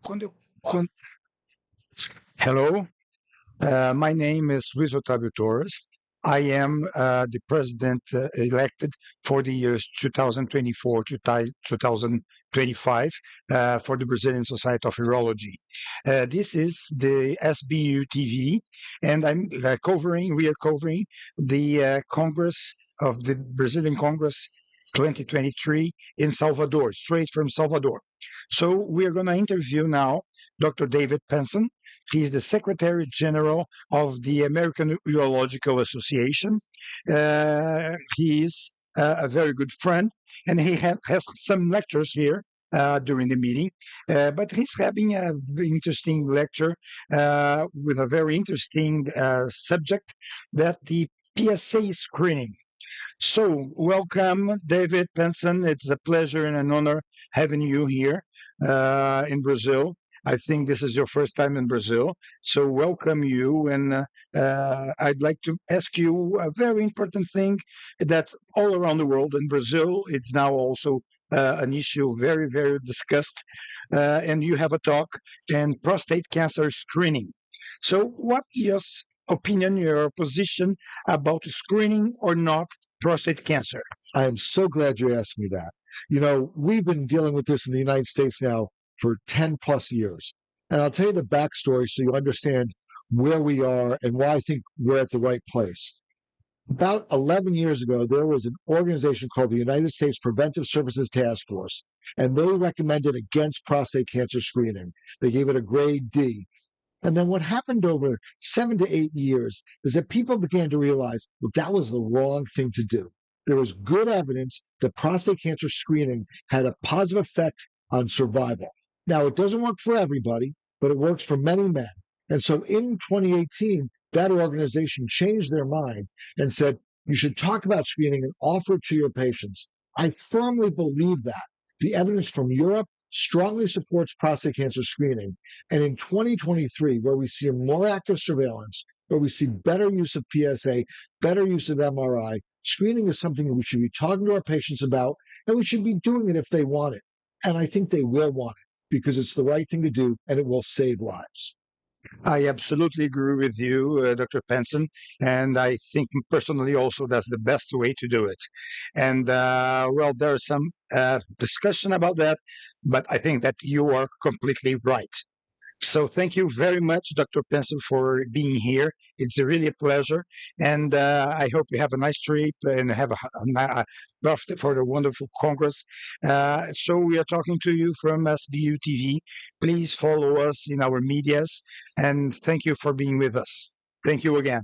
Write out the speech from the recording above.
Quando, quan- Hello, my name is Luiz Otávio Torres. I am the president elected for the years 2024 to 2025 for the Brazilian Society of Urology. This is the SBU TV, and we are covering the Congress of the Brazilian Congress 2023 in Salvador, straight from Salvador. So we are going to interview now Dr. David Penson. He is the Secretary General of the American Urological Association. He is a very good friend, and he has some lectures here during the meeting. But he's having a very interesting lecture with a very interesting subject, that the PSA screening. So, welcome, David Penson. It's a pleasure and an honor having you here in Brazil. I think this is your first time in Brazil, so welcome you. And I'd like to ask you a very important thing that's all around the world. In Brazil, it's now also an issue very, very discussed. And you have a talk in prostate cancer screening. So, what is opinion, your position about screening or not prostate cancer? I am so glad you asked me that. We've been dealing with this in the United States now for 10 plus years. And I'll tell you the backstory so you understand where we are and why I think we're at the right place. About 11 years ago, there was an organization called the United States Preventive Services Task Force, and they recommended against prostate cancer screening. They gave it a grade D. And then what happened over 7 to 8 years is that people began to realize that was the wrong thing to do. There was good evidence that prostate cancer screening had a positive effect on survival. Now, it doesn't work for everybody, but it works for many men. And so in 2018, that organization changed their mind and said, you should talk about screening and offer it to your patients. I firmly believe that. The evidence from Europe strongly supports prostate cancer screening. And in 2023, where we see a more active surveillance, where we see better use of PSA, better use of MRI, screening is something that we should be talking to our patients about, and we should be doing it if they want it. And I think they will want it because it's the right thing to do and it will save lives. I absolutely agree with you, Dr. Penson, and I think personally also that's the best way to do it. And there's some discussion about that, but I think that you are completely right. So thank you very much, Dr. Penson, for being here. It's really a pleasure, and I hope you have a nice trip and have a birthday for the wonderful Congress. So we are talking to you from SBU TV. Please follow us in our medias, and thank you for being with us. Thank you again.